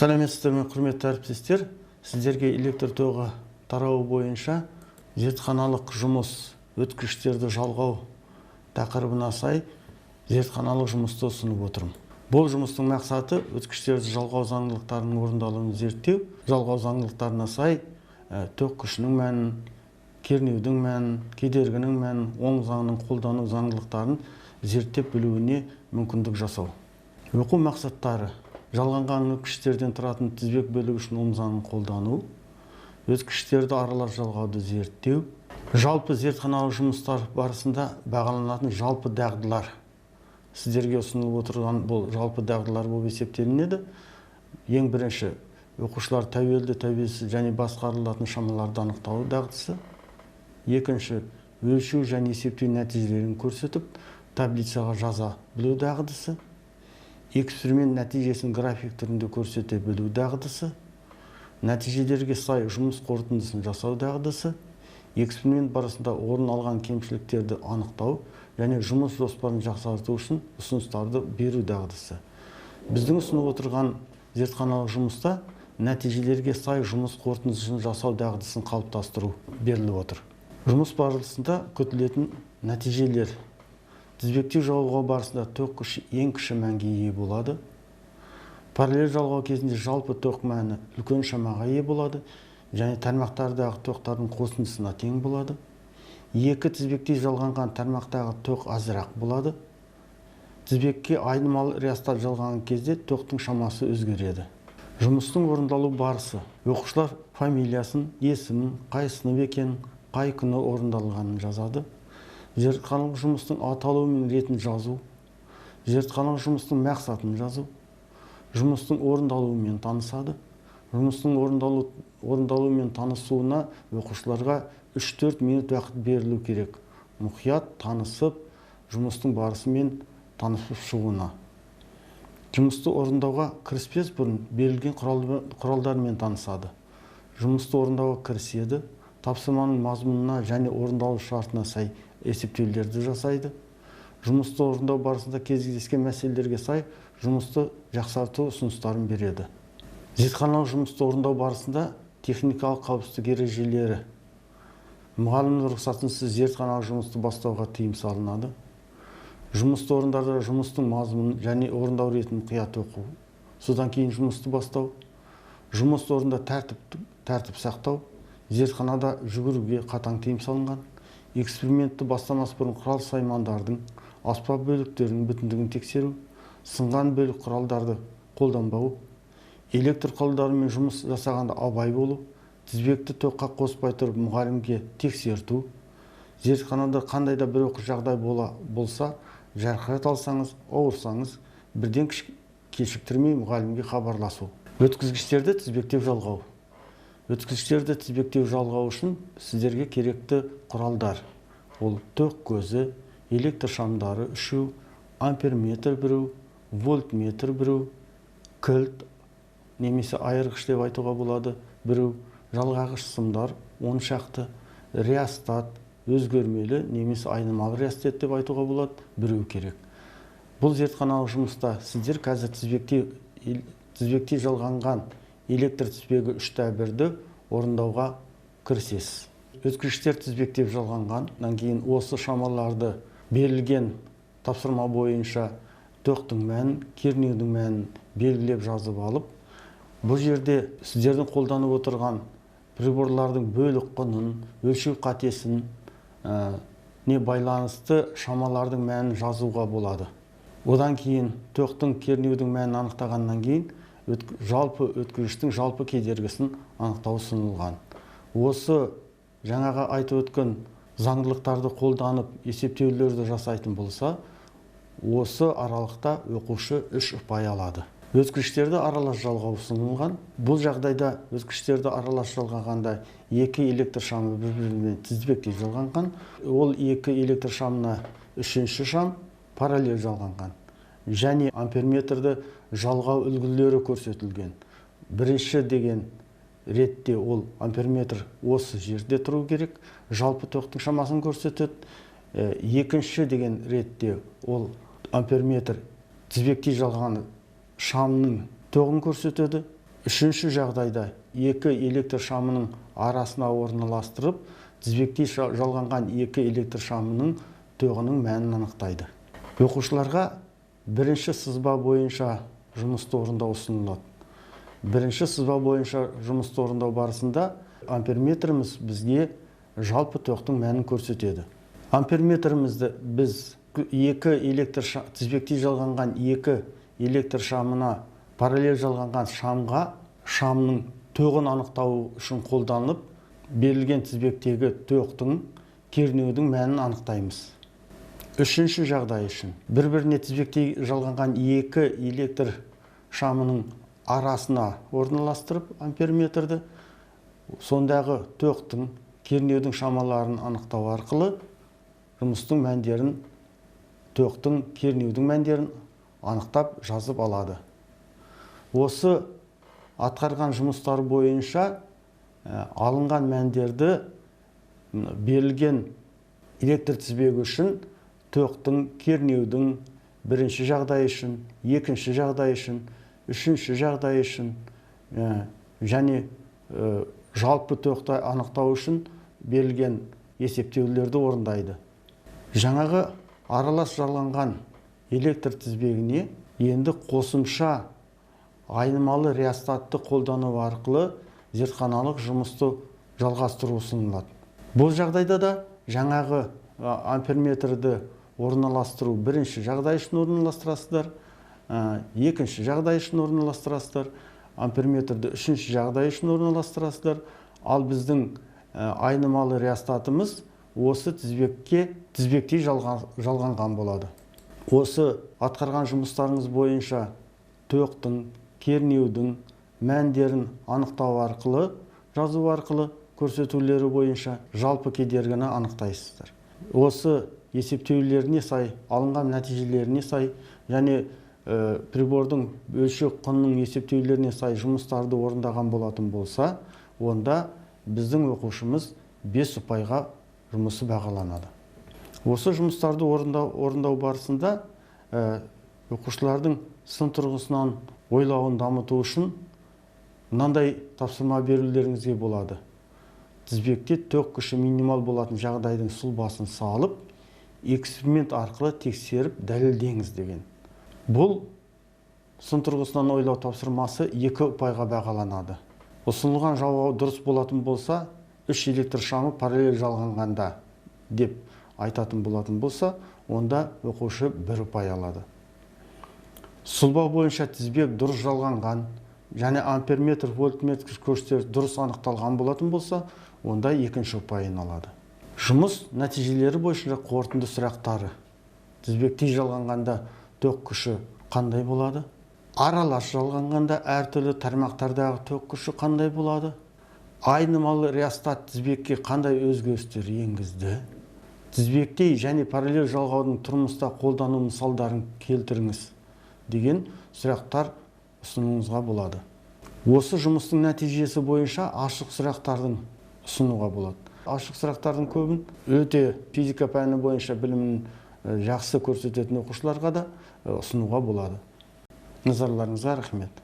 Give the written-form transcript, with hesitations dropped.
Сәлеметсіздер ме, құрметті әріптестер. Сіздерге электр тоғы тарауы бойынша зертханалық жұмыс өткіштерді жалғау тақырыбына сай зертханалық жұмысты ұсынып отырмын. Бұл жұмыстың мақсаты өткіштерді жалғау заңдылықтарының орындалуын зерттеу, жалғау заңдылықтарына сай тоқ күшінің мәнін, кернеудің мәнін, кедергінің мәнін, оң заңның қолдану заңдылықтарын зерттеп білуіне мүмкіндік жасау. Оқу мақсаттары: жалғанған өткіштерден тұратын тізбек бөлігі үшін оң заңын қолдану, өткіштерді аралас жалғауды зерттеу, жалпы зертханалық жұмыстар барысында бағаланатын жалпы дағдылар. Сіздерге ұсынылып отырған бұл жалпы дағдылар болып есептелінеді. Ең бірінші, оқушылар тәуелді, тәуелсіз және басқарылатын шамаларды анықтау дағдысы. Екінші, өлшеу және есептеу нәтижелерін көрсетіп, таблицаға жаза білу дағдысы. Эксперимент нәтижесін график түрінде көрсете білу дағдысы. Нәтижелерге сай жұмыс қорытындысын жасау дағдысы. Эксперимент барысында орын алған кемшіліктерді анықтау және жұмыс жоспарын жақсарту үшін ұсыныстарды беру дағдысы. Біздің ұсынып отырған зертханалық жұмыста нәтижелерге сай жұмыс қорытындысын жасау дағдысын қалыптастыру беріліп отыр. Жұмыс барысында күтілетін нәтижелер: тізбектеу жалғау барысында тоқ күші ең кіші мәнге ие болады. Параллель жалғау кезінде жалпы тоқ мәні үлкен шамаға ие болады және тармақтардағы тоқтардың қосындысына тең болады. Екі тізбекте жалғанған тармақтағы тоқ азырақ болады. Тізбекке айнымалы рястар жалғанған кезде тоқтың шамасы өзгереді. Жұмыстың орындалу барысы: оқушылар фамилиясын, есімін, қай сынып екенін, қай күні орындалғанын жазады. Зертханалық жұмыстың аталуы мен ретін жазу, зертханалық жұмыстың мақсатын жазу, жұмыстың орындалуымен танысады. Жұмыстың орындалуымен танысуына оқушыларға 3-4 минут уақыт берілу керек. Мұқият танысып, жұмыстың барысымен танысып шығуына. Жұмысты орындауға кіріспес бұрын берілген құралдармен танысады. Жұмысты орындауға кіріседі, тапсырманың мазмұнына және орындалу шартына сай есептеулерді жасайды. Жұмысты орындау барысында кездескен мәселелерге сай жұмысты жақсарту ұсыныстарын береді. Зертханалық жұмысты орындау барысында техникалық қауіпсіздік ережелері: мұғалімнің рұқсатынсыз зертханалық жұмысты бастауға тыйым салынады. Жұмысты орындарда жұмыстың мазмұнын және орындау ретін мұқият оқу. Содан кейін жұмысты бастау. Жұмыс орында тәртіп сақтау. Зертханада жүгіруге қатаң тыйым салынған. Экспериментті бастамас бұрын құрал саймандардың, аспап бөліктерінің бүтіндігін тексеру. Сынған бөлік құралдарды қолданбау. Электр құралдарымен жұмыс жасағанда абай болу. Тізбекті тоққа қоспай тұрып мұғалімге тексерту. Зертханада қандай да бір оқыс жағдай болса, жарақат алсаңыз, ауырсаңыз, бірден кешіктірмей мұғалімге хабарласу. Өткізгіштерді тізбектеп жалғау. Өткізгіштерді тізбектеу жалғау үшін сіздерге керекті құралдар: ол тоқ көзі, электр шамдары үшу, амперметр біру, вольтметр біру, кілт немесе айырғыш деп айтуға болады біру, жалғағыш сымдар 10 шақты, реостат, өзгермелі немесе айнымалы реостат деп айтуға болады біру керек. Бұл зертханалық жұмыста сіздер қазір тізбекте жалғанған электр тізбегі 3/1-ді орындауға кірісесіз. Өткізгіштер тізбектеп жалғанғаннан кейін осы шамаларды берілген тапсырма бойынша тоқтың мәнін, кернеудің мәнін белгілеп жазып алып, бұл жерде сіздердің қолданып отырған приборлардың бөлік құнын, өлшеу қатесін не байланысты шамалардың мәнін жазуға болады. Одан кейін тоқтың, кернеудің мәнін анықтағаннан кейін жалпы өткізгіштің жалпы кедергісін анықтау ұсынылған. Осы жаңаға айтып өткен заңдылықтарды қолданып есептеулерді жасайтын болса, осы аралықта оқушы 3 ұпай алады. Өткізгіштерді аралас жалғау ұсынылған. Бұл жағдайда өткізгіштерді аралас жалғағанда 2 электр шамы бір-бірімен тізбектеп жалғанған. Ол 2 электр шамына 3-ші шам параллель жалғанған. Және амперметрді жалғау үлгілері көрсетілген. Бірінші деген ретте ол амперметр осы жерде тұру керек, жалпы тоқтың шамасын көрсетеді. Екінші деген ретте ол амперметр тізбектей жалған шамның тоғын көрсетеді. Үшінші жағдайда екі электр шамының арасына орналастырып, тізбектей жалғанған екі электр шамының тоғының мәнін анықтайды. Оқушыларға бірінші сызба бойынша жұмысты орындау ұсынылады. Бірінші сызба бойынша жұмысты орындау барысында амперметріміз бізге жалпы тоқтың мәнін көрсетеді. Амперметрімізді біз тізбектей жалғанған екі электр шамына параллель жалғанған шамның тоғын анықтау үшін қолданылып, берілген тізбектегі тоқтың кернеудің мәнін анықтаймыз. Үшінші жағдай үшін бір-біріне тізбектей жалғанған екі электр шамының арасына орналастырып амперметрді, сондағы тоқтың кернеудің шамаларын анықтау арқылы жұмыстың мәндерін, тоқтың кернеудің мәндерін анықтап жазып алады. Осы атқарған жұмыстар бойынша алынған мәндерді берілген электр тізбегі үшін тоқтың, кернеудің бірінші жағдай үшін, екінші жағдай үшін, үшінші жағдай үшін және жалпы тоқты анықтау үшін берілген есептеулерді орындайды. Жаңағы аралас жалғанған электр тізбегіне енді қосымша айнымалы реостатты қолдану арқылы зертханалық жұмысты жалғастыру ұсынылады. Бұл жағдайда да жаңағы амперметрді орналастыру бірінші жағдай үшін орналастырасыздар, екінші жағдай үшін орналастырасыздар, амперметрді үшінші жағдай үшін орналастырасыздар. Ал біздің айнымалы реостатымыз осы тізбектей жалғанған болады. Осы атқарған жұмыстарыңыз бойынша тоқтың, кернеудің мәндерін анықтау арқылы, жазу арқылы көрсетулері бойынша жалпы кедергіні анықтайсыздар. Осы есептеулеріне сай, алынған нәтижелеріне сай және прибордың өлшек құнының есептеулеріне сай жұмыстарды орындаған болатын болса, онда біздің оқушымыз 5 ұпайға жұмысы бағаланады. Осы жұмыстарды орындау барысында оқушылардың сын тұрғысынан ойлауын дамыту үшін мынандай тапсырма берулеріңізге болады. Тізбекте ток күші минимал болатын жағдайдың сұлбасын салып, эксперимент арқылы тексеріп дәлелдеңіз деген. Бұл сын тұрғысынан ойлау тапсырмасы 2 ұпайға бағаланады. Ұсынылған жауап дұрыс болатын болса, 3 электр шамы параллель жалғанғанда деп айтатын болатын болса, онда оқушы 1 ұпай алады. Сұлба бойынша тізбек дұрыс жалғанған және амперметр, вольтметр көрсеткіштері дұрыс анықталған болатын болса, онда 2 ұпайын алады. Жұмыс нәтижелері бойынша қорытынды сұрақтары. Тізбектей жалғанғанда ток күші қандай болады? Аралас жалғанғанда әртүрлі тармақтардағы ток күші қандай болады? Айнымалы реостат тізбекке қандай өзгерістер енгізді? Тізбектей және параллель жалғаудың тұрмыста қолдану мысалдарын келтіріңіз деген сұрақтар ұсынуыңызға болады. Осы жұмыстың нәтижесі бойынша ашық сұрақтардың ұсынуға болады. Ашық сұрақтардың көбін өте физика пәні бойынша білімін жақсы көрсететін оқушыларға да ұсынуға болады. Назарларыңызға рахмет.